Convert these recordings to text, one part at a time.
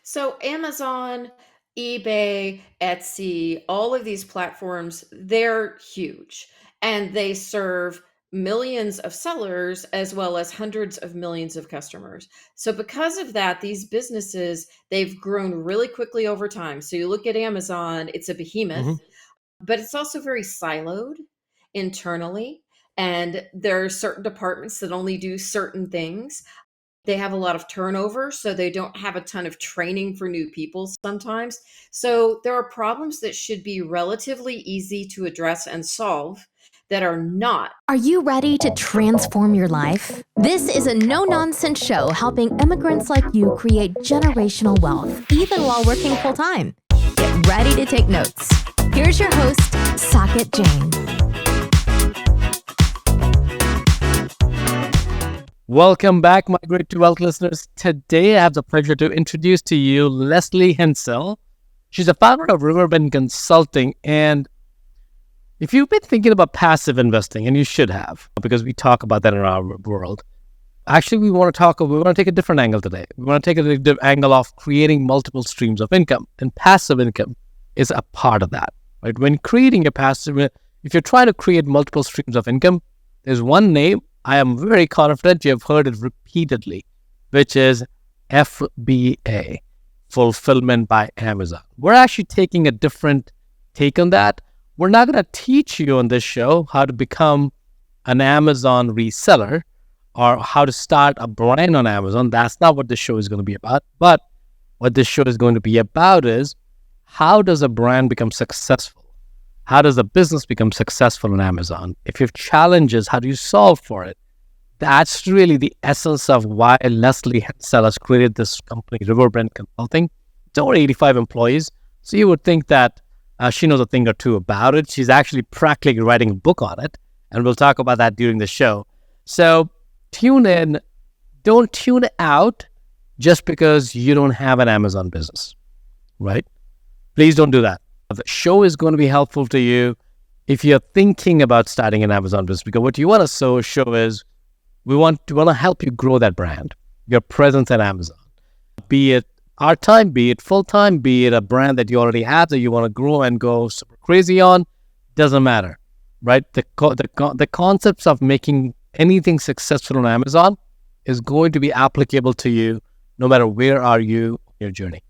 So Amazon, eBay, Etsy, all of these platforms, they're huge and they serve millions of sellers as well as hundreds of millions of customers. So because of that, these businesses, they've grown really quickly over time. So you look at Amazon, it's a hmm behemoth, but it's also very siloed internally. And there are certain departments that only do certain things. They have a lot of turnover, so they don't have a ton of training for new people sometimes. So there are problems that should be relatively easy to address and solve that are not. Are you ready to transform your life? This is a no nonsense show helping immigrants like you create generational wealth, even while working full time. Get ready to take notes. Here's your host, Saket Jain. Welcome back, Migrate to Wealth listeners. Today, I have the pleasure to introduce to you Lesley Hensell. She's a founder of Riverbend Consulting. And if you've been thinking about passive investing, and you should have, because we talk about that in our world, actually, we want to take a different angle today. We want to take a different angle of creating multiple streams of income, and passive income is a part of that, right? When creating a passive, if you're trying to create multiple streams of income, there's one name I am very confident you have heard it repeatedly, which is FBA, Fulfillment by Amazon. We're actually taking a different take on that. We're not going to teach you on this show how to become an Amazon reseller or how to start a brand on Amazon. That's not what this show is going to be about. But what this show is going to be about is, how does a brand become successful? How does a business become successful on Amazon? If you have challenges, how do you solve for it? That's really the essence of why Lesley Hensell has created this company, Riverbend Consulting. It's over 85 employees. So you would think that she knows a thing or two about it. She's actually practically writing a book on it. And we'll talk about that during the show. So tune in. Don't tune out just because you don't have an Amazon business, right? Please don't do that. The show is going to be helpful to you if you're thinking about starting an Amazon business, because what you want to show is we want to help you grow that brand, your presence at Amazon, be it part-time, be it full-time, be it a brand that you already have that you want to grow and go super crazy on. Doesn't matter, right? The concepts of making anything successful on Amazon is going to be applicable to you no matter where are you in your journey.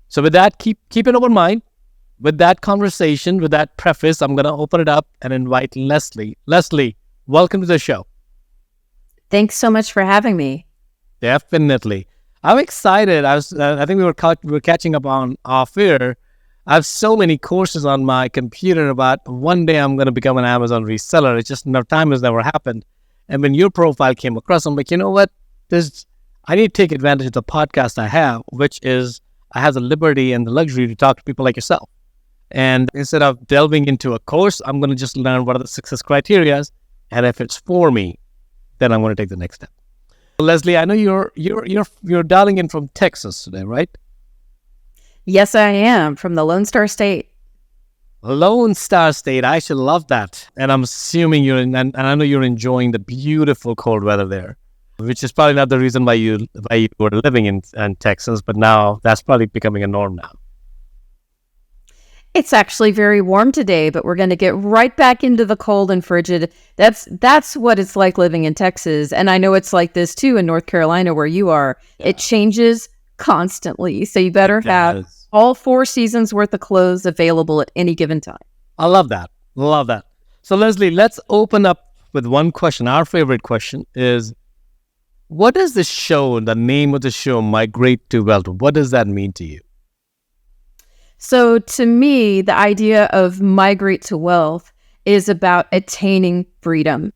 So with that, keep an open mind. With that conversation, with that preface, I'm going to open it up and invite Lesley. Lesley, welcome to the show. Thanks so much for having me. Definitely. I'm excited. I think we were catching up on off air. I have so many courses on my computer about one day I'm going to become an Amazon reseller. It's just enough time has never happened. And when your profile came across, I'm like, you know what? I need to take advantage of the podcast I have, which is I have the liberty and the luxury to talk to people like yourself. And instead of delving into a course, I'm going to just learn what are the success criteria, and if it's for me, then I'm going to take the next step. Lesley, I know you're dialing in from Texas today, right? Yes, I am, from the Lone Star State. Lone Star State. I should love that. And I'm assuming and I know you're enjoying the beautiful cold weather there, which is probably not the reason why you were living in Texas, but now that's probably becoming a norm now. It's actually very warm today, but we're going to get right back into the cold and frigid. That's what it's like living in Texas. And I know it's like this too in North Carolina where you are. Yeah. It changes constantly. So you better have all 4 seasons worth of clothes available at any given time. I love that. Love that. So Lesley, let's open up with one question. Our favorite question is, what does the show, the name of the show, Migrate to Wealth, what does that mean to you? So to me, the idea of migrate to wealth is about attaining freedom.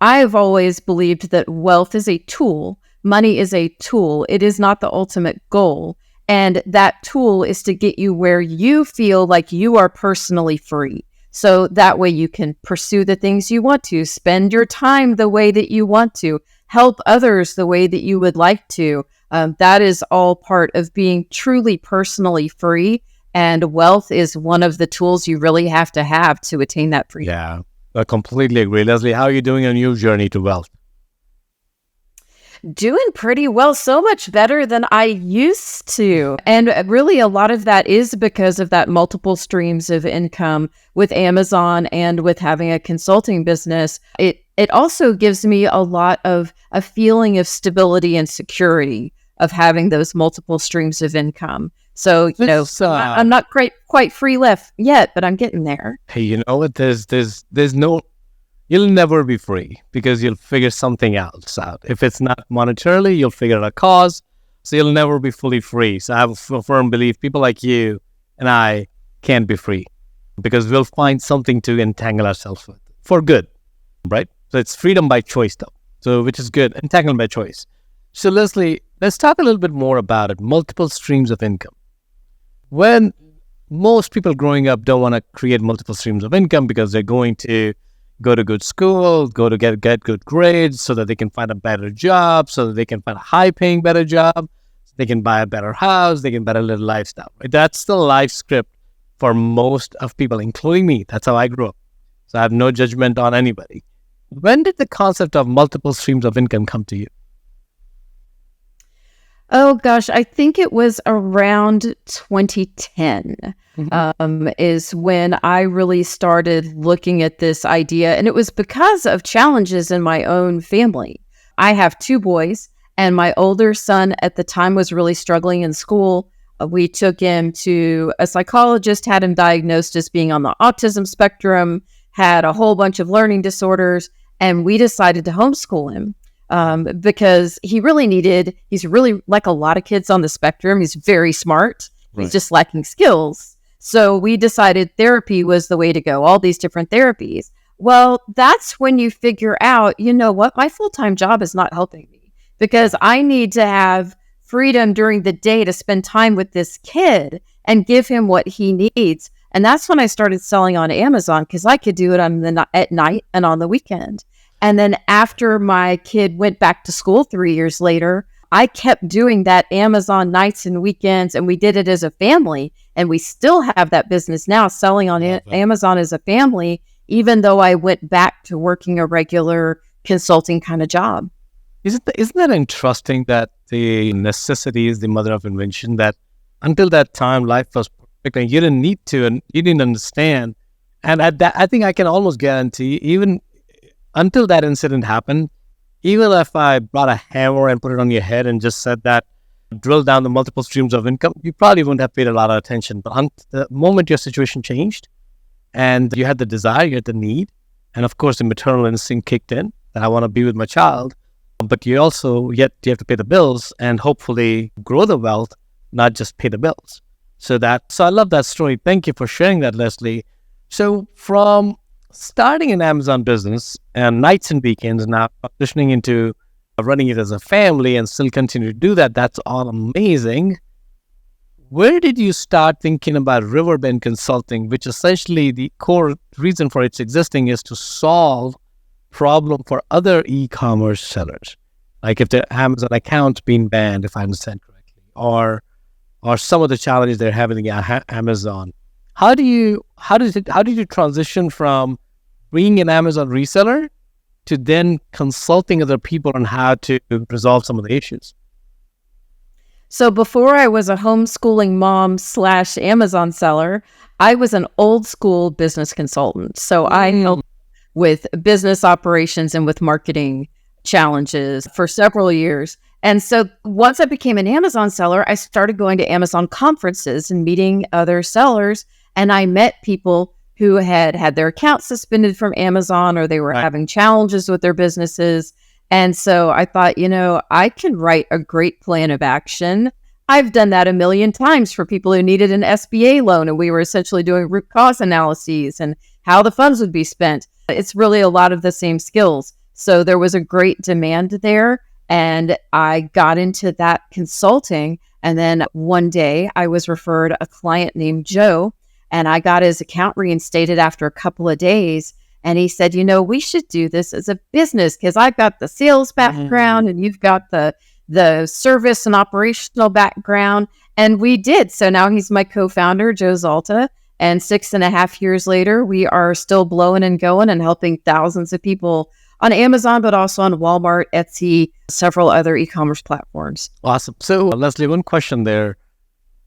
I've always believed that wealth is a tool. Money is a tool. It is not the ultimate goal. And that tool is to get you where you feel like you are personally free. So that way you can pursue the things you want to, spend your time the way that you want to, help others the way that you would like to. That is all part of being truly personally free. And wealth is one of the tools you really have to attain that freedom. Yeah, I completely agree. Lesley, how are you doing on your journey to wealth? doing pretty well, so much better than I used to. And really, a lot of that is because of that multiple streams of income with Amazon and with having a consulting business. It also gives me a lot of a feeling of stability and security of having those multiple streams of income. So, I'm not quite free left yet, but I'm getting there. Hey, you know what? There's no, you'll never be free because you'll figure something else out. If it's not monetarily, you'll figure out a cause. So you'll never be fully free. So I have a firm belief people like you and I can't be free because we'll find something to entangle ourselves with for good, right? So it's freedom by choice though. So which is good, entanglement by choice. So Lesley, let's talk a little bit more about it. Multiple streams of income. When most people growing up don't want to create multiple streams of income because they're going to go to good school, get good grades so that they can find a better job, so that they can find a high-paying better job, so they can buy a better house, they can better live lifestyle. Right? That's the life script for most of people, including me. That's how I grew up. So I have no judgment on anybody. When did the concept of multiple streams of income come to you? Oh gosh, I think it was around 2010 is when I really started looking at this idea. And it was because of challenges in my own family. I have two boys, and my older son at the time was really struggling in school. We took him to a psychologist, had him diagnosed as being on the autism spectrum, had a whole bunch of learning disorders, and we decided to homeschool him. Because he's really like a lot of kids on the spectrum. He's very smart. Right. He's just lacking skills. So we decided therapy was the way to go, all these different therapies. Well, that's when you figure out, you know what, my full-time job is not helping me because I need to have freedom during the day to spend time with this kid and give him what he needs. And that's when I started selling on Amazon because I could do it at night and on the weekend. And then after my kid went back to school 3 years later, I kept doing that Amazon nights and weekends, and we did it as a family. And we still have that business now, selling on Amazon as a family, even though I went back to working a regular consulting kind of job. Isn't that interesting that the necessity is the mother of invention, that until that time, life was perfect and you didn't need to, and you didn't understand. And I think I can almost guarantee, even until that incident happened, even if I brought a hammer and put it on your head and just said that, drill down the multiple streams of income, you probably wouldn't have paid a lot of attention. But the moment your situation changed and you had the desire, you had the need, and of course the maternal instinct kicked in, that I want to be with my child, but you have to pay the bills and hopefully grow the wealth, not just pay the bills. So I love that story. Thank you for sharing that, Lesley. So from starting an Amazon business and nights and weekends, now transitioning into running it as a family and still continue to do that, that's all amazing. Where did you start thinking about Riverbend Consulting, which essentially the core reason for its existing is to solve problem for other e-commerce sellers? Like if the Amazon account's been banned, if I understand correctly, or some of the challenges they're having at Amazon. How did you transition from being an Amazon reseller to then consulting other people on how to resolve some of the issues? So before I was a homeschooling mom / Amazon seller, I was an old school business consultant. So I helped with business operations and with marketing challenges for several years. And so once I became an Amazon seller, I started going to Amazon conferences and meeting other sellers. And I met people who had their accounts suspended from Amazon, or they were having challenges with their businesses. And so I thought, I can write a great plan of action. I've done that a million times for people who needed an SBA loan, and we were essentially doing root cause analyses and how the funds would be spent. It's really a lot of the same skills. So there was a great demand there, and I got into that consulting. And then one day I was referred a client named Joe, and I got his account reinstated after a couple of days. And he said, we should do this as a business because I've got the sales background and you've got the service and operational background. And we did. So now he's my co-founder, Joe Zalta. And 6.5 years later, we are still blowing and going and helping thousands of people on Amazon, but also on Walmart, Etsy, several other e-commerce platforms. Awesome. So, Lesley, one question there.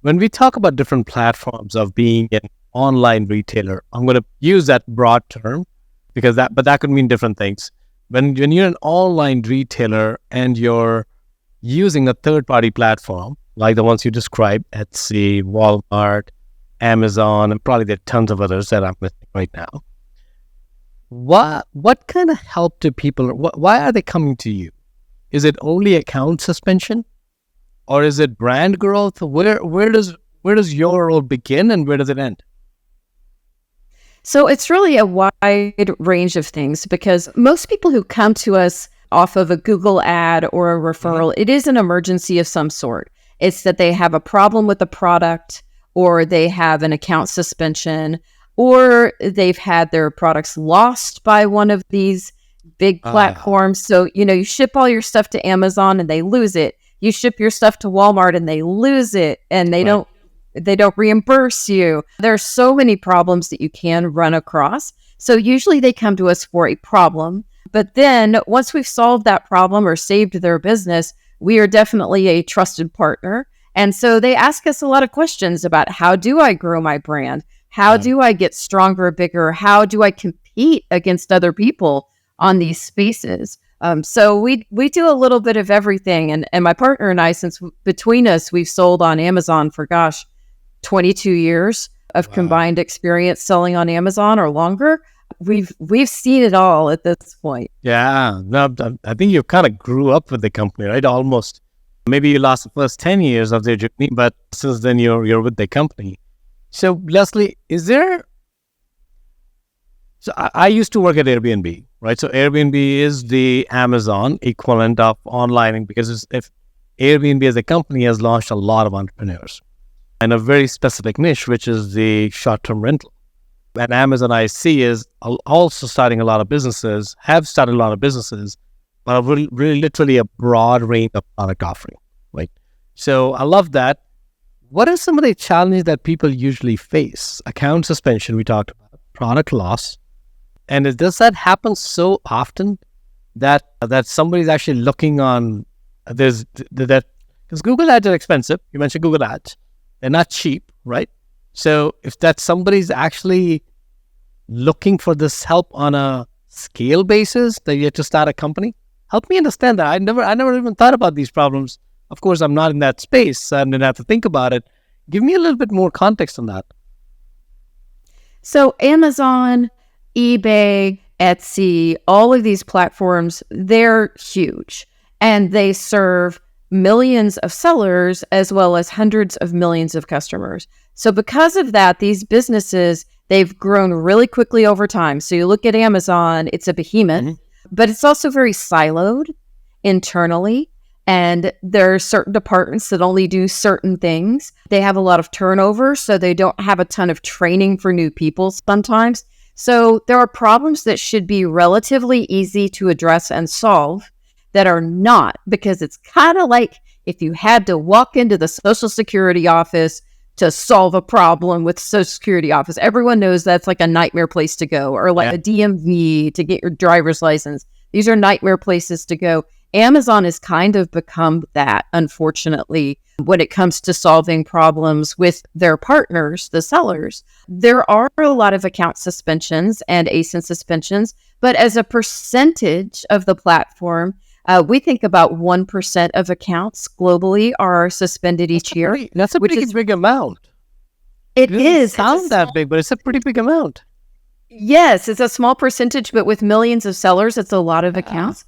When we talk about different platforms of being an online retailer, I'm going to use that broad term because that could mean different things. When you're an online retailer and you're using a third-party platform, like the ones you described, Etsy, Walmart, Amazon, and probably there are tons of others that I'm missing right now. What kind of help do people, why are they coming to you? Is it only account suspension? Or is it brand growth? Where does your role begin and where does it end? So it's really a wide range of things because most people who come to us off of a Google ad or a referral, it is an emergency of some sort. It's that they have a problem with the product or they have an account suspension or they've had their products lost by one of these big platforms. So, you ship all your stuff to Amazon and they lose it. You ship your stuff to Walmart and they lose it and they don't reimburse you. There are so many problems that you can run across. So usually they come to us for a problem. But then once we've solved that problem or saved their business, we are definitely a trusted partner. And so they ask us a lot of questions about how do I grow my brand? How do I get stronger, bigger? How do I compete against other people on these spaces? So we do a little bit of everything. And my partner and I, since between us, we've sold on Amazon for, 22 years of combined experience selling on Amazon or longer. We've seen it all at this point. Yeah, no, I think you kind of grew up with the company, right? Almost. Maybe you lost the first 10 years of their journey, but since then you're with the company. So Lesley, I used to work at Airbnb, right? So Airbnb is the Amazon equivalent of online because if Airbnb as a company has launched a lot of entrepreneurs in a very specific niche, which is the short-term rental. And Amazon I see is also starting a lot of businesses, but really literally a broad range of product offering, right? So I love that. What are some of the challenges that people usually face? Account suspension, we talked about, product loss. And does that happen so often that somebody's actually looking on, because Google ads are expensive. You mentioned Google ads. They're not cheap, right? So if that somebody's actually looking for this help on a scale basis, that you have to start a company, help me understand that. I never even thought about these problems. Of course, I'm not in that space. I didn't have to think about it. Give me a little bit more context on that. So Amazon, eBay, Etsy, all of these platforms, they're huge and they serve millions of sellers as well as hundreds of millions of customers. So because of that, these businesses, they've grown really quickly over time. So you look at Amazon, it's a behemoth, but it's also very siloed internally. And there are certain departments that only do certain things. They have a lot of turnover, so they don't have a ton of training for new people sometimes. So there are problems that should be relatively easy to address and solve that are not, because it's kind of like if you had to walk into the Social Security office to solve a problem with Social Security office. Everyone knows that's like a nightmare place to go, or like a DMV to get your driver's license. These are nightmare places to go. Amazon has kind of become that, unfortunately, when it comes to solving problems with their partners, the sellers. There are a lot of account suspensions and ASIN suspensions, but as a percentage of the platform, we think about 1% of accounts globally are suspended each year. That's a big amount. It is. It sounds that big, but it's a pretty big amount. Yes, it's a small percentage, but with millions of sellers, it's a lot of accounts.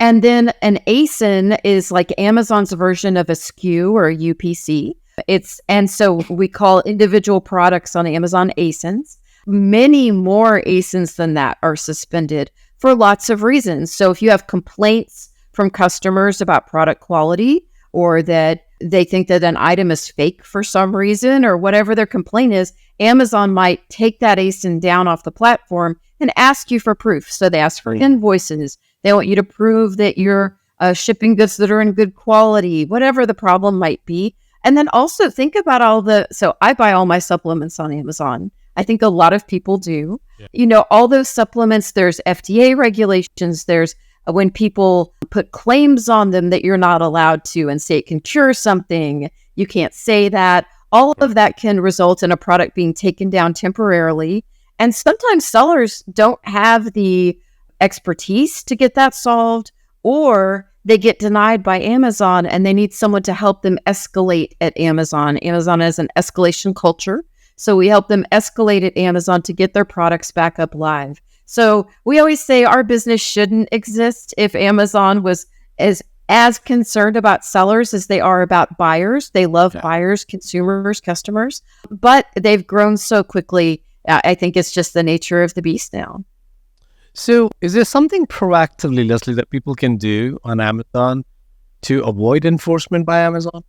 And then an ASIN is like Amazon's version of a SKU or a UPC. And so we call individual products on Amazon ASINs. Many more ASINs than that are suspended for lots of reasons. So if you have complaints from customers about product quality, or that they think that an item is fake for some reason, or whatever their complaint is, Amazon might take that ASIN down off the platform and ask you for proof. So they ask for invoices. They want you to prove that you're shipping goods that are in good quality, whatever the problem might be. And then also think about so I buy all my supplements on Amazon. I think a lot of people do. Yeah. You know, all those supplements, there's FDA regulations, there's when people put claims on them that you're not allowed to and say it can cure something, you can't say that. All of that can result in a product being taken down temporarily. And sometimes sellers don't have the expertise to get that solved, or they get denied by Amazon and they need someone to help them escalate at Amazon. Amazon has an escalation culture. So we help them escalate at Amazon to get their products back up live. So we always say our business shouldn't exist if Amazon was as concerned about sellers as they are about buyers. They love buyers, consumers, customers, but they've grown so quickly. I think it's just the nature of the beast now. So is there something proactively, Lesley, that people can do on Amazon to avoid enforcement by Amazon?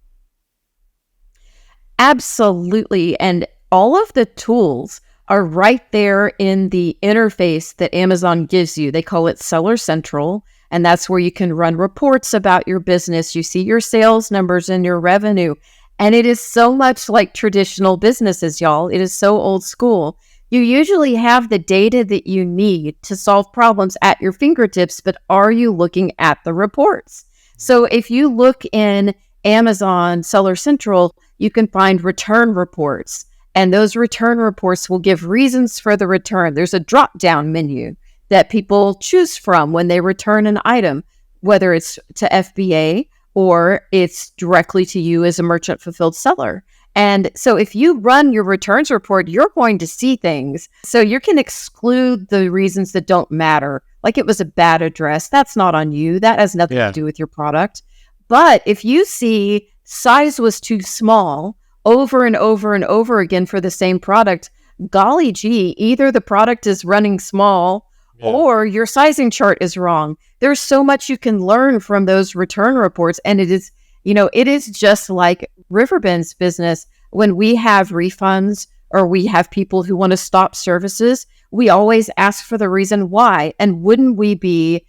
Absolutely. And all of the tools are right there in the interface that Amazon gives you. They call it Seller Central, and that's where you can run reports about your business. You see your sales numbers and your revenue. And it is so much like traditional businesses, y'all. It is so old school. You usually have the data that you need to solve problems at your fingertips, but are you looking at the reports? So if you look in Amazon Seller Central, you can find return reports, and those return reports will give reasons for the return. There's a drop-down menu that people choose from when they return an item, whether it's to FBA or it's directly to you as a merchant fulfilled seller. And so if you run your returns report, you're going to see things. So you can exclude the reasons that don't matter. Like it was a bad address. That's not on you. That has nothing to do with your product. But if you see size was too small over and over and over again for the same product, golly gee, either the product is running small or your sizing chart is wrong. There's so much you can learn from those return reports. And it is, you know, it is just like Riverbend's business. When we have refunds or we have people who want to stop services, we always ask for the reason why. And wouldn't we be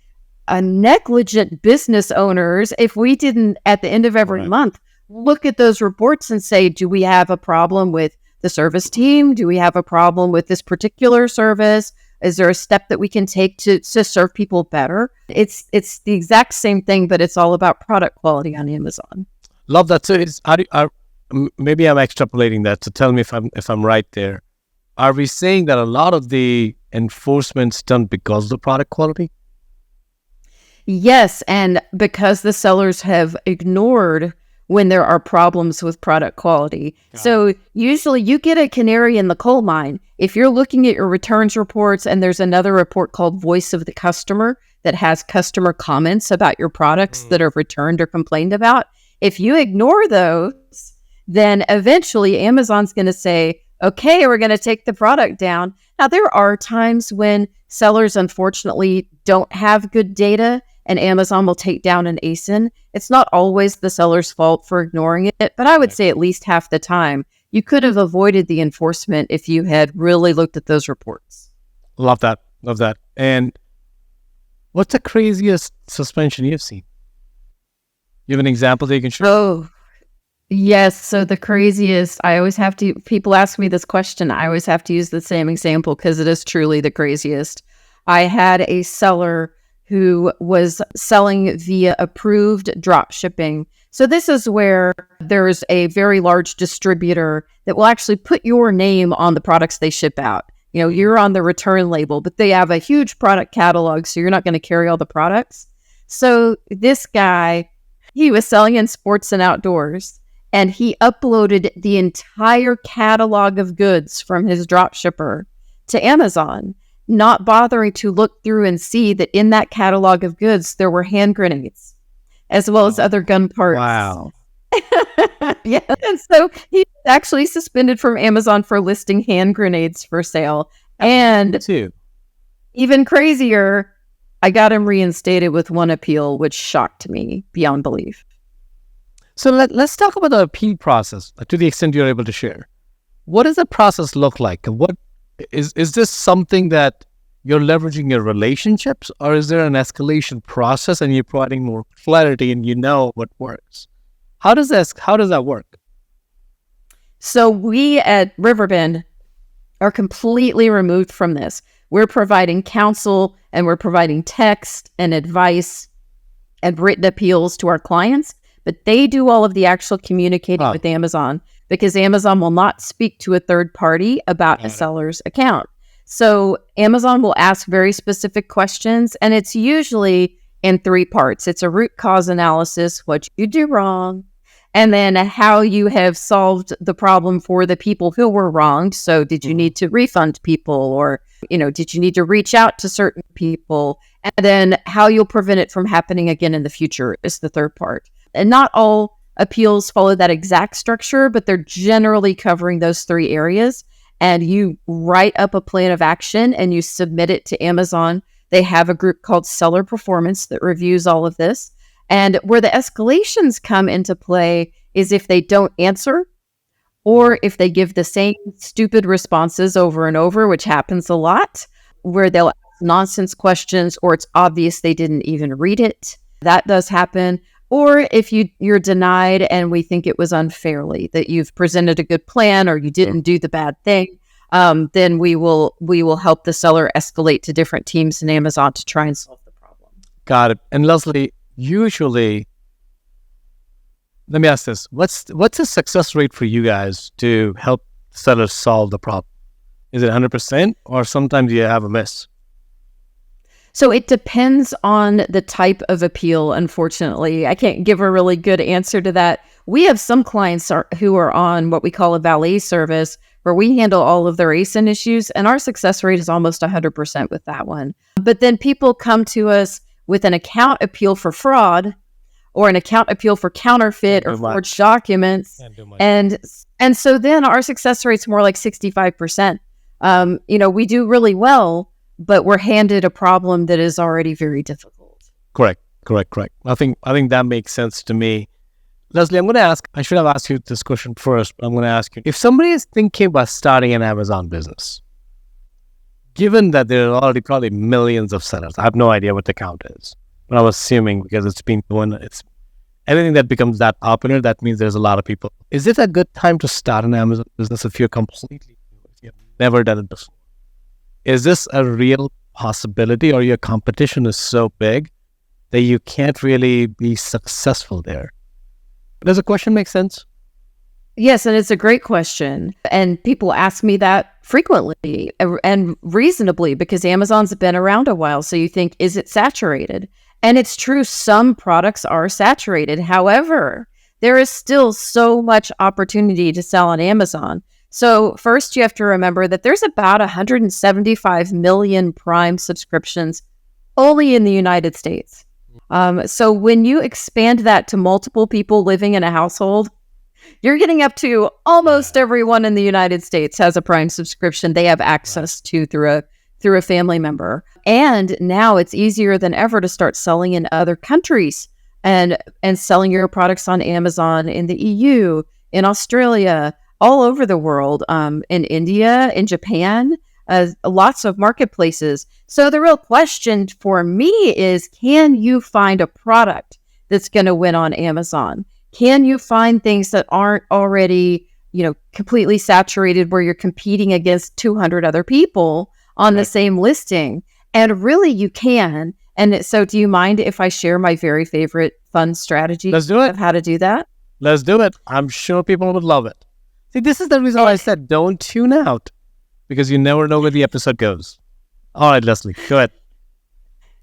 a negligent business owners if we didn't, at the end of every month, look at those reports and say, do we have a problem with the service team? Do we have a problem with this particular service? Is there a step that we can take to serve people better? It's the exact same thing, but it's all about product quality on Amazon. Love that. So maybe I'm extrapolating that. So tell me if I'm right there. Are we saying that a lot of the enforcement's done because of the product quality? Yes, and because the sellers have ignored when there are problems with product quality. So usually you get a canary in the coal mine. If you're looking at your returns reports and there's another report called Voice of the Customer that has customer comments about your products that are returned or complained about, if you ignore those, then eventually Amazon's going to say, okay, we're going to take the product down. Now, there are times when sellers, unfortunately, don't have good data and Amazon will take down an ASIN. It's not always the seller's fault for ignoring it, but I would say at least half the time, you could have avoided the enforcement if you had really looked at those reports. Love that. Love that. And what's the craziest suspension you've seen? You have an example that you can share? Oh, yes. So the craziest, people ask me this question, I always have to use the same example because it is truly the craziest. I had a seller who was selling via approved drop shipping. So this is where there's a very large distributor that will actually put your name on the products they ship out. You know, you're on the return label, but they have a huge product catalog, so you're not going to carry all the products. So this guy, he was selling in sports and outdoors, and he uploaded the entire catalog of goods from his drop shipper to Amazon, not bothering to look through and see that in that catalog of goods, there were hand grenades, as well as other gun parts. Wow. Yeah. And so he was actually suspended from Amazon for listing hand grenades for sale. And even crazier, I got him reinstated with one appeal, which shocked me beyond belief. So let's talk about the appeal process to the extent you're able to share. What does the process look like? What is this something that you're leveraging your relationships, or is there an escalation process and you're providing more clarity and you know what works? How does that work? So we at Riverbend are completely removed from this. We're providing counsel and we're providing text and advice and written appeals to our clients, but they do all of the actual communicating with Amazon because Amazon will not speak to a third party about a seller's account. So Amazon will ask very specific questions, and it's usually in 3 parts. It's a root cause analysis, what you do wrong, and then how you have solved the problem for the people who were wronged. So did you need to refund people, or, did you need to reach out to certain people? And then how you'll prevent it from happening again in the future is the third part. And not all appeals follow that exact structure, but they're generally covering those 3 areas. And you write up a plan of action and you submit it to Amazon. They have a group called Seller Performance that reviews all of this. And where the escalations come into play is if they don't answer, or if they give the same stupid responses over and over, which happens a lot, where they'll ask nonsense questions, or it's obvious they didn't even read it. That does happen. Or if you're denied and we think it was unfairly, that you've presented a good plan or you didn't do the bad thing, then we will help the seller escalate to different teams in Amazon to try and solve the problem. Got it. And Lesley, usually, let me ask this: what's the success rate for you guys to help sellers solve the problem? Is it 100%, or sometimes you have a miss? So it depends on the type of appeal, unfortunately. I can't give a really good answer to that. We have some clients who are on what we call a valet service, where we handle all of their ASIN issues, and our success rate is almost 100% with that one. But then people come to us with an account appeal for fraud, or an account appeal for counterfeit or forged documents. And so then our success rate's more like 65%. We do really well, but we're handed a problem that is already very difficult. Correct. I think that makes sense to me. Lesley, I'm going to ask, I should have asked you this question first, but I'm going to ask you, if somebody is thinking about starting an Amazon business, given that there are already probably millions of sellers, I have no idea what the count is, but I'm assuming because it's anything that becomes that popular, that means there's a lot of people. Is it a good time to start an Amazon business if you've never done it before? Is this a real possibility, or your competition is so big that you can't really be successful there? Does the question make sense? Yes, and it's a great question. And people ask me that frequently and reasonably, because Amazon's been around a while. So you think, is it saturated? And it's true, some products are saturated. However, there is still so much opportunity to sell on Amazon. So first, you have to remember that there's about 175 million Prime subscriptions only in the United States. So when you expand that to multiple people living in a household, you're getting up to almost everyone in the United States has a Prime subscription they have access to through a family member. And now it's easier than ever to start selling in other countries and selling your products on Amazon in the EU, in Australia, all over the world, in India, in Japan, lots of marketplaces. So the real question for me is, can you find a product that's going to win on Amazon? Can you find things that aren't already, completely saturated, where you're competing against 200 other people on the same listing? And really, you can. And so do you mind if I share my very favorite fun strategy Let's do it. of how to do that? Let's do it. I'm sure people would love it. See, this is the reason why I said don't tune out, because you never know where the episode goes. All right, Lesley, go ahead.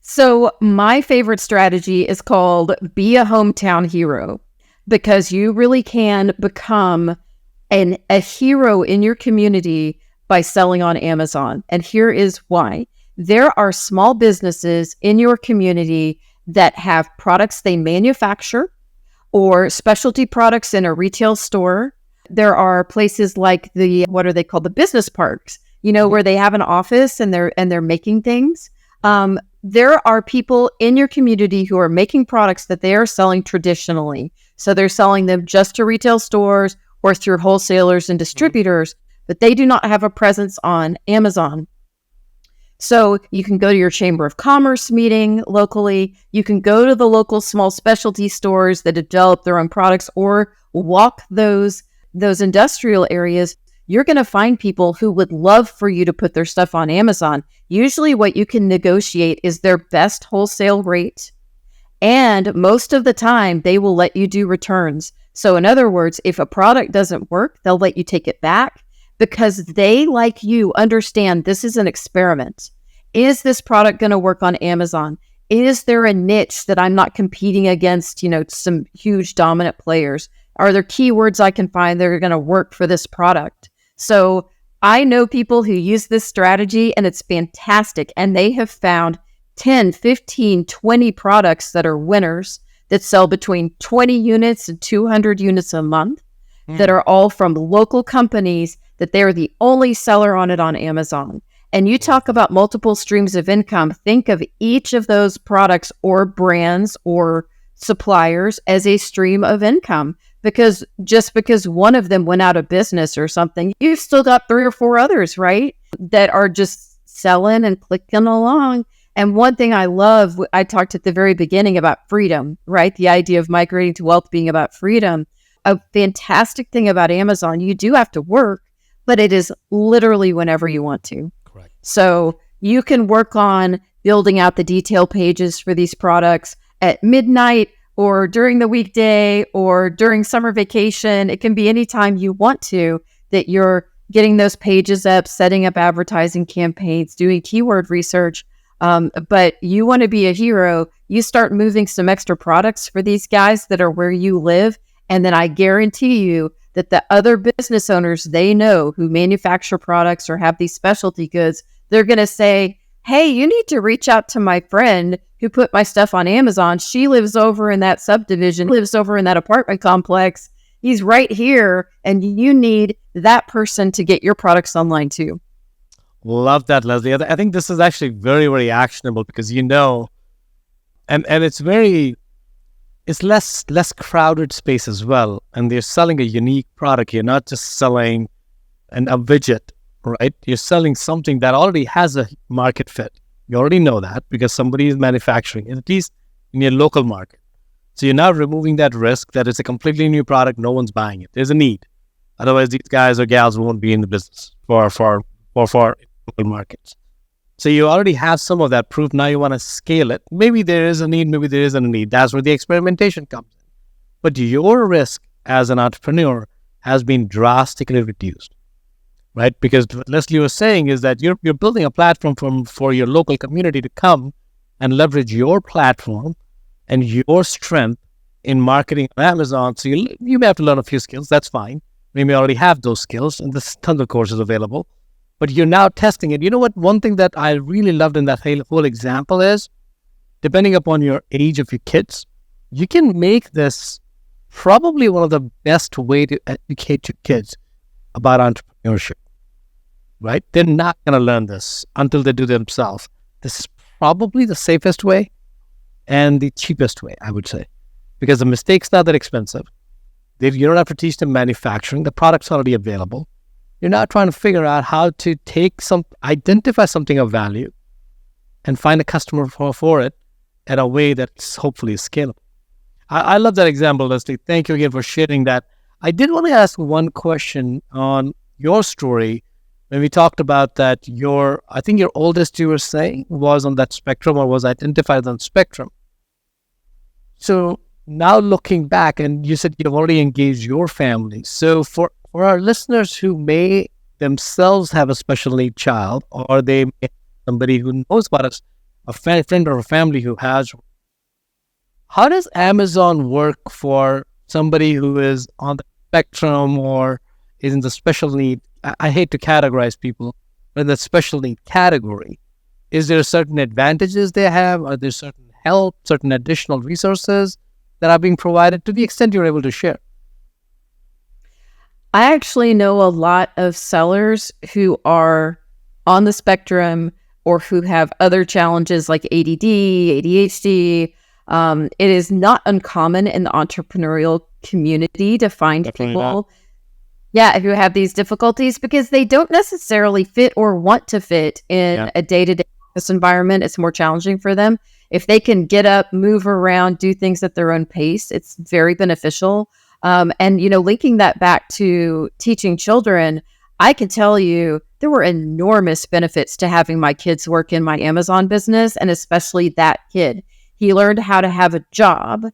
So my favorite strategy is called Be a Hometown Hero, because you really can become a hero in your community by selling on Amazon. And here is why. There are small businesses in your community that have products they manufacture, or specialty products in a retail store. There are places like what are they called? The business parks, where they have an office and they're making things. There are people in your community who are making products that they are selling traditionally. So they're selling them just to retail stores or through wholesalers and distributors, but they do not have a presence on Amazon. So you can go to your Chamber of Commerce meeting locally. You can go to the local small specialty stores that develop their own products, or walk those industrial areas. you're going to find people who would love for you to put their stuff on Amazon. Usually what you can negotiate is their best wholesale rate. And most of the time, they will let you do returns. So in other words, if a product doesn't work, they'll let you take it back because they, like you, understand this is an experiment. Is this product going to work on Amazon? Is there a niche that I'm not competing against, some huge dominant players? Are there keywords I can find that are going to work for this product? So I know people who use this strategy and it's fantastic. And they have found 10, 15, 20 products that are winners that sell between 20 units and 200 units a month that are all from local companies that they're the only seller on it on Amazon. And you talk about multiple streams of income. Think of each of those products or brands or suppliers as a stream of income, because just because one of them went out of business or something, you've still got 3 or 4 others, right? That are just selling and clicking along. And one thing I love, I talked at the very beginning about freedom, right? The idea of migrating to wealth being about freedom. A fantastic thing about Amazon, you do have to work, but it is literally whenever you want to. Correct. So you can work on building out the detail pages for these products at midnight or during the weekday or during summer vacation. It can be anytime you want to that you're getting those pages up, setting up advertising campaigns, doing keyword research. But you want to be a hero, you start moving some extra products for these guys that are where you live. And then I guarantee you that the other business owners they know who manufacture products or have these specialty goods, they're going to say, hey, you need to reach out to my friend who put my stuff on Amazon. She lives over in that subdivision, lives over in that apartment complex. He's right here. And you need that person to get your products online too. Love that, Lesley. I think this is actually very, very actionable because and it's less crowded space as well. And they're selling a unique product. You're not just selling a widget, right? You're selling something that already has a market fit. You already know that because somebody is manufacturing it, at least in your local market. So you're now removing that risk that it's a completely new product. No one's buying it. There's a need. Otherwise, these guys or gals won't be in the business for local markets. So you already have some of that proof. Now you want to scale it. Maybe there is a need, maybe there isn't a need. That's where the experimentation comes in. But your risk as an entrepreneur has been drastically reduced, right? Because what Lesley was saying is that you're building a platform for your local community to come and leverage your platform and your strength in marketing on Amazon. So you may have to learn a few skills. That's fine. We may already have those skills, and there's tons of courses available. But you're now testing it. You know what? One thing that I really loved in that whole example is, depending upon your age of your kids, you can make this probably one of the best way to educate your kids about entrepreneurship, right? They're not going to learn this until they do themselves. This is probably the safest way and the cheapest way, I would say, because the mistake's not that expensive. You don't have to teach them manufacturing. The product's already available. You're now trying to figure out how to identify something of value and find a customer for it in a way that's hopefully scalable. I love that example, Lesley. Thank you again for sharing that. I did want to ask one question on your story. When we talked about that, I think your oldest, you were saying, was on that spectrum or was identified on spectrum. So now looking back, and you said you've already engaged your family. So for our listeners who may themselves have a special need child, or they may have somebody who knows about a friend or a family who has, how does Amazon work for somebody who is on the spectrum or is in the special need? I hate to categorize people, but in the special need category, is there certain advantages they have? Are there certain help, certain additional resources that are being provided to the extent you're able to share? I actually know a lot of sellers who are on the spectrum or who have other challenges like ADD, ADHD. It is not uncommon in the entrepreneurial community to find people, who have these difficulties because they don't necessarily fit or want to fit in a day-to-day office environment. It's more challenging for them. If they can get up, move around, do things at their own pace, it's very beneficial. And linking that back to teaching children, I can tell you there were enormous benefits to having my kids work in my Amazon business, and especially that kid. He learned how to have a job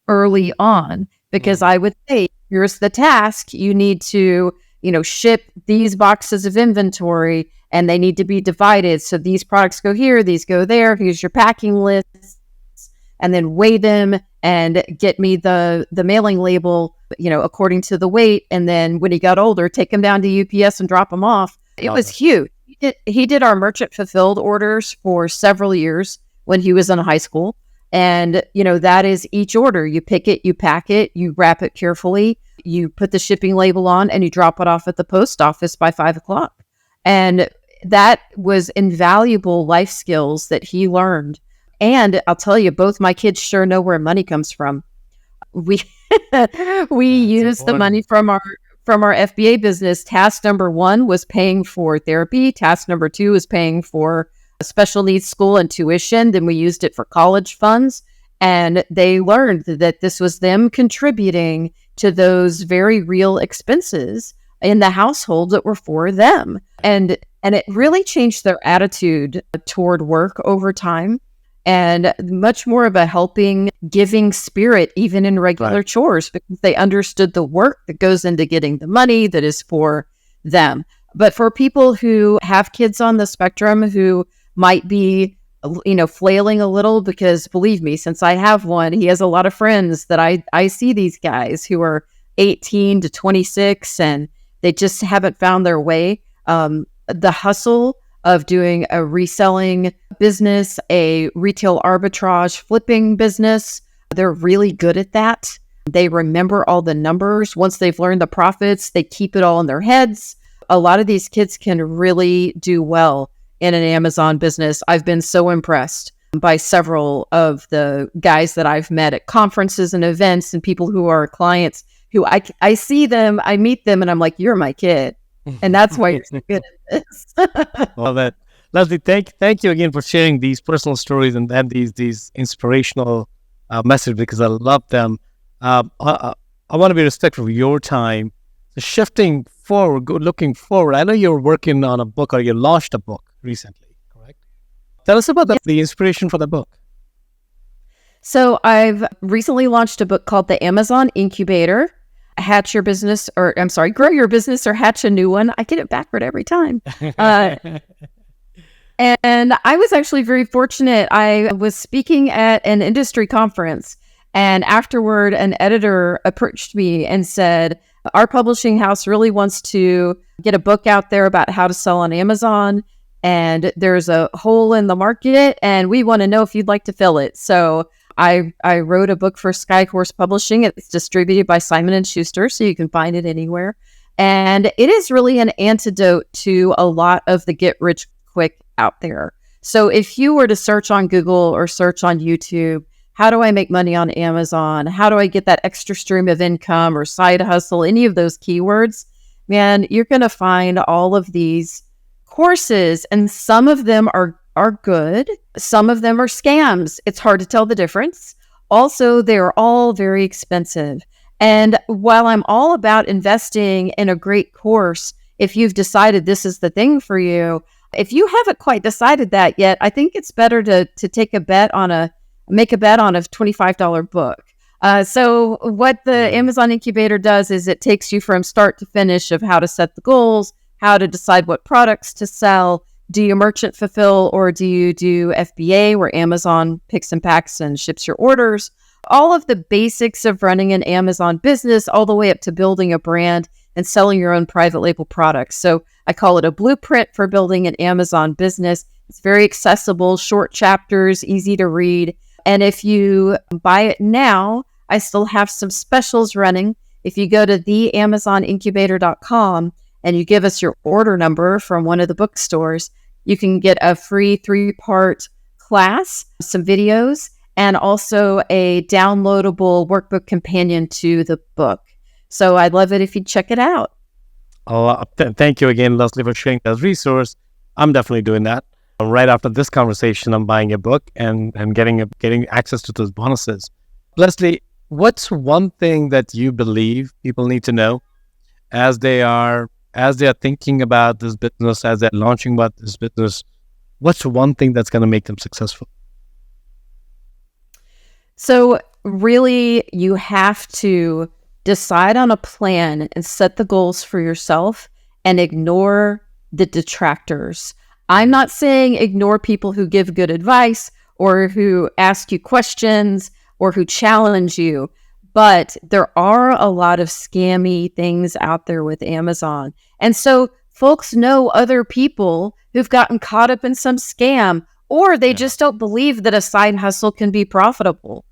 early on because I would say, here's the task. You need to, ship these boxes of inventory and they need to be divided. So these products go here, these go there. Here's your packing list, and then weigh them and get me the mailing label, according to the weight. And then when he got older, take him down to UPS and drop him off. It was huge. He did our merchant fulfilled orders for several years when he was in high school. And, that is each order. You pick it, you pack it, you wrap it carefully, you put the shipping label on, and you drop it off at the post office by 5:00. And that was invaluable life skills that he learned. And I'll tell you, both my kids sure know where money comes from. We use the money from our FBA business. Task number 1 was paying for therapy. Task number 2 was paying for special needs school and tuition. Then we used it for college funds. And they learned that this was them contributing to those very real expenses in the household that were for them. And it really changed their attitude toward work over time, and much more of a helping, giving spirit, even in regular chores, because they understood the work that goes into getting the money that is for them. But for people who have kids on the spectrum who might be, flailing a little, because believe me, since I have one, he has a lot of friends that I see these guys who are 18 to 26 and they just haven't found their way. The hustle of doing a reselling business, a retail arbitrage flipping business, they're really good at that. They remember all the numbers. Once they've learned the profits, they keep it all in their heads. A lot of these kids can really do well in an Amazon business. I've been so impressed by several of the guys that I've met at conferences and events, and people who are clients who I see them, I meet them, and I'm like, you're my kid. And that's why you're so good at this. Well, that Lesley, thank you again for sharing these personal stories and these inspirational messages, because I love them. I want to be respectful of your time. So shifting forward, looking forward, I know you're working on a book, or you launched a book recently, correct? Tell us about the inspiration for the book. So I've recently launched a book called The Amazon Incubator. Grow your business or hatch a new one. I get it backward every time. And I was actually very fortunate. I was speaking at an industry conference, and afterward, an editor approached me and said, our publishing house really wants to get a book out there about how to sell on Amazon, and there's a hole in the market, and we want to know if you'd like to fill it. So I wrote a book for Skyhorse Publishing. It's distributed by Simon & Schuster, so you can find it anywhere. And it is really an antidote to a lot of the get rich quick out there. So if you were to search on Google or search on YouTube, how do I make money on Amazon? How do I get that extra stream of income or side hustle? Any of those keywords, man, you're going to find all of these courses, and some of them are good. Some of them are scams. It's hard to tell the difference. Also, they're all very expensive. And while I'm all about investing in a great course, if you've decided this is the thing for you, if you haven't quite decided that yet, I think it's better to make a bet on a $25 book. So what the Amazon Incubator does is it takes you from start to finish of how to set the goals, how to decide what products to sell. Do you merchant fulfill, or do you do FBA, where Amazon picks and packs and ships your orders? All of the basics of running an Amazon business, all the way up to building a brand and selling your own private label products. So I call it a blueprint for building an Amazon business. It's very accessible, short chapters, easy to read. And if you buy it now, I still have some specials running. If you go to theamazonincubator.com and you give us your order number from one of the bookstores, you can get a free 3-part class, some videos, and also a downloadable workbook companion to the book. So I'd love it if you'd check it out. Thank you again, Lesley, for sharing that resource. I'm definitely doing that. Right after this conversation, I'm buying a book and getting access to those bonuses. Lesley, what's one thing that you believe people need to know as they are as they're thinking about this business, as they're launching about this business, what's one thing that's going to make them successful? So really, you have to decide on a plan and set the goals for yourself and ignore the detractors. I'm not saying ignore people who give good advice or who ask you questions or who challenge you, but there are a lot of scammy things out there with Amazon. And so folks know other people who've gotten caught up in some scam, or they just don't believe that a side hustle can be profitable.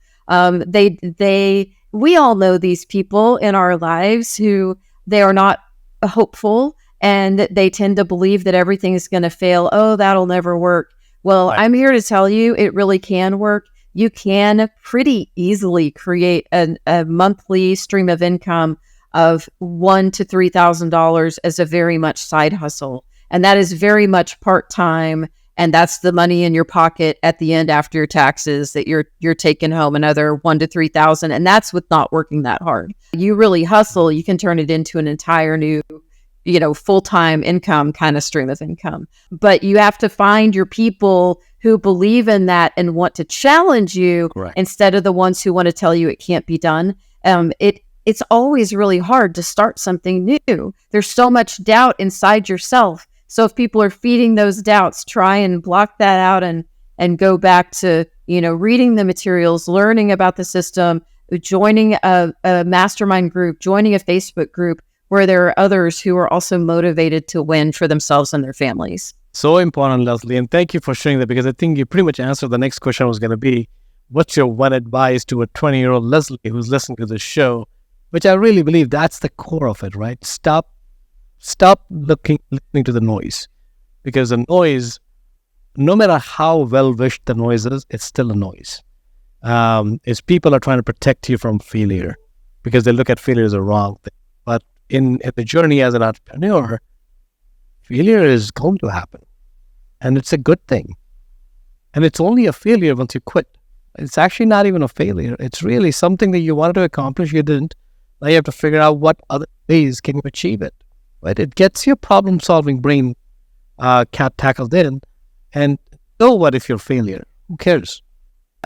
We all know these people in our lives who they are not hopeful, and they tend to believe that everything is going to fail. Oh, that'll never work. Well, Right. I'm here to tell you it really can work. You can pretty easily create a monthly stream of income of $1,000 to $3,000 as a very much side hustle. And that is very much part-time. And that's the money in your pocket at the end after your taxes that you're taking home another $1,000 to $3,000. And that's with not working that hard. You really hustle, you can turn it into an entire new, full-time income kind of stream of income. But you have to find your people who believe in that and want to challenge you. Correct. Instead of the ones who want to tell you it can't be done. It's always really hard to start something new. There's so much doubt inside yourself. So if people are feeding those doubts, try and block that out and go back to, reading the materials, learning about the system, joining a mastermind group, joining a Facebook group where there are others who are also motivated to win for themselves and their families. So important, Lesley. And thank you for sharing that, because I think you pretty much answered the next question was going to be, what's your one advice to a 20-year-old Lesley who's listening to this show? Which I really believe that's the core of it, right? Stop listening to the noise, because the noise, no matter how well-wished the noise is, it's still a noise. It's people are trying to protect you from failure because they look at failure as a wrong thing. But in the journey as an entrepreneur, failure is going to happen, and it's a good thing. And it's only a failure once you quit. It's actually not even a failure. It's really something that you wanted to accomplish, you didn't. Now you have to figure out what other ways can you achieve it. Right? It gets your problem-solving brain tackled in, and so what if you're a failure? Who cares?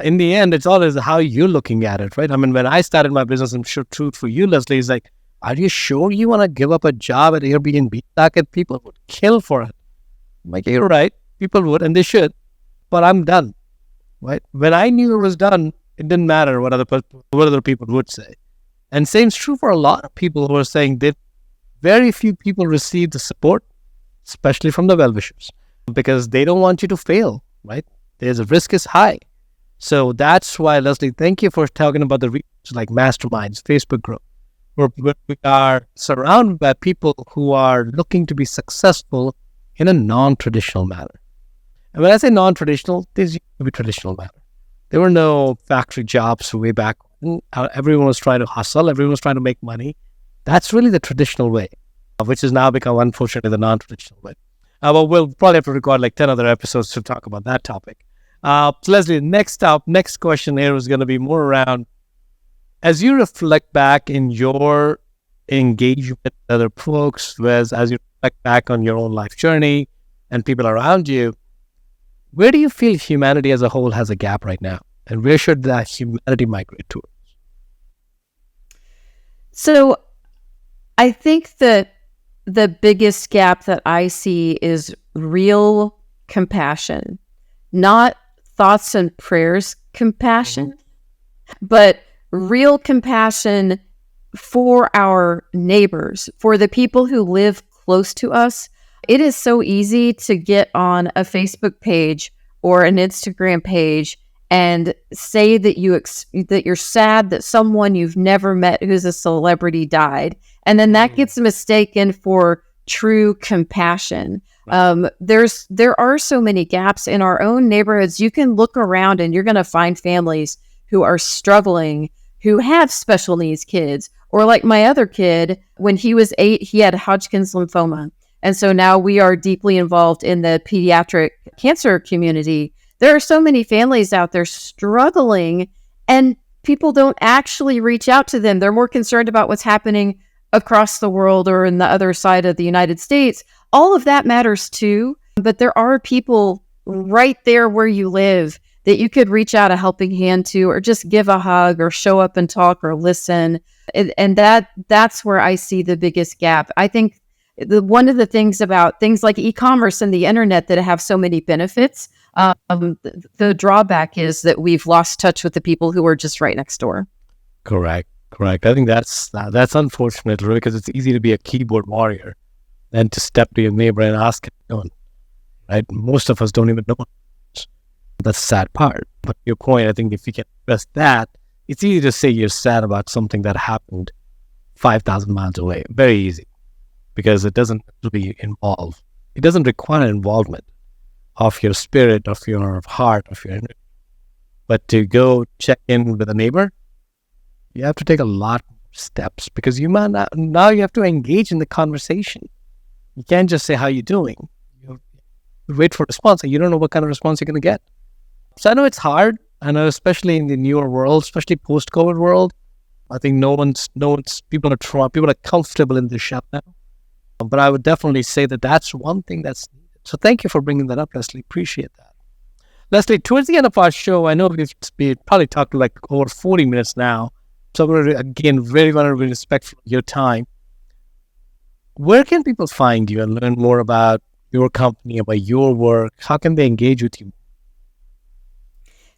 In the end, it's always how you're looking at it, right? I mean, when I started my business, I'm sure true for you, Lesley, is like, are you sure you want to give up a job at Airbnb? People would kill for it. I'm like, you're right. People would, and they should, but I'm done, right? When I knew it was done, it didn't matter what other people would say. And same's true for a lot of people who are saying that very few people receive the support, especially from the well-wishers, because they don't want you to fail, right? There's a risk is high. So that's why, Lesley, thank you for talking about the research like masterminds, Facebook group, where we are surrounded by people who are looking to be successful in a non-traditional manner. And when I say non-traditional, this used to be traditional manner. There were no factory jobs way back when. Everyone was trying to hustle. Everyone was trying to make money. That's really the traditional way, which has now become, unfortunately, the non-traditional way. But we'll probably have to record like 10 other episodes to talk about that topic. So Lesley, next question here is going to be more around, as you reflect back in your engagement with other folks, as you reflect back on your own life journey and people around you, where do you feel humanity as a whole has a gap right now? And where should that humanity migrate towards? So I think that the biggest gap that I see is real compassion, not thoughts and prayers compassion, but real compassion for our neighbors, for the people who live close to us. It is so easy to get on a Facebook page or an Instagram page and say that you're sad that someone you've never met who's a celebrity died, and then that gets mistaken for true compassion. There are so many gaps in our own neighborhoods. You can look around and you're going to find families who are struggling, who have special needs kids, or like my other kid, when he was 8, he had Hodgkin's lymphoma. And so now we are deeply involved in the pediatric cancer community. There are so many families out there struggling, and people don't actually reach out to them. They're more concerned about what's happening across the world or in the other side of the United States, all of that matters too. But there are people right there where you live that you could reach out a helping hand to, or just give a hug, or show up and talk, or listen. And that's where I see the biggest gap. I think one of the things about things like e-commerce and the internet that have so many benefits, the drawback is that we've lost touch with the people who are just right next door. Correct. I think that's unfortunate, really, because it's easy to be a keyboard warrior than to step to your neighbor and ask him. Right? Most of us don't even know. That's the sad part. But your point, I think if you can address that, it's easy to say you're sad about something that happened 5,000 miles away. Very easy, because it doesn't really involve. It doesn't require involvement of your spirit, of your heart, of your energy. But to go check in with a neighbor, you have to take a lot of steps, because you might not, now you have to engage in the conversation. You can't just say, how you doing? You wait for a response, and you don't know what kind of response you're going to get. So I know it's hard. I know, especially in the newer world, especially post-COVID world, I think people are comfortable in this shop now. But I would definitely say that that's one thing that's needed. So thank you for bringing that up, Lesley. Appreciate that. Lesley, towards the end of our show, I know we've probably talked like over 40 minutes now. So I'm going to, again, very want to be respectful of your time. Where can people find you and learn more about your company, about your work? How can they engage with you?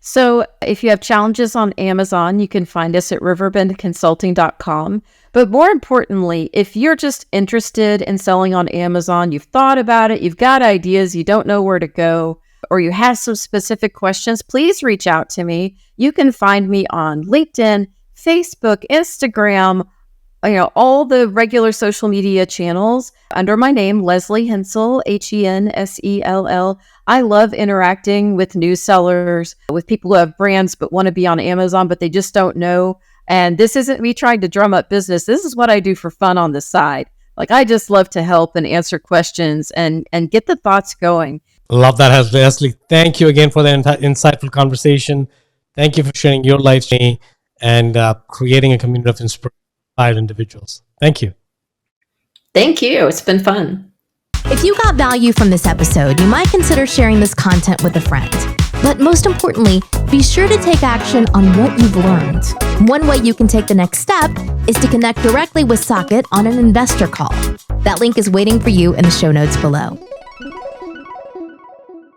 So if you have challenges on Amazon, you can find us at riverbendconsulting.com. But more importantly, if you're just interested in selling on Amazon, you've thought about it, you've got ideas, you don't know where to go, or you have some specific questions, please reach out to me. You can find me on LinkedIn, Facebook, Instagram, all the regular social media channels under my name, Lesley Hensell, Hensell. I love interacting with new sellers, with people who have brands but want to be on Amazon, but they just don't know. And this isn't me trying to drum up business. This is what I do for fun on the side. Like, I just love to help and answer questions and get the thoughts going. Love that, Lesley. Thank you again for the insightful conversation. Thank you for sharing your life journey and creating a community of inspired individuals. Thank you. Thank you. It's been fun. If you got value from this episode, you might consider sharing this content with a friend. But most importantly, be sure to take action on what you've learned. One way you can take the next step is to connect directly with Socket on an investor call. That link is waiting for you in the show notes below.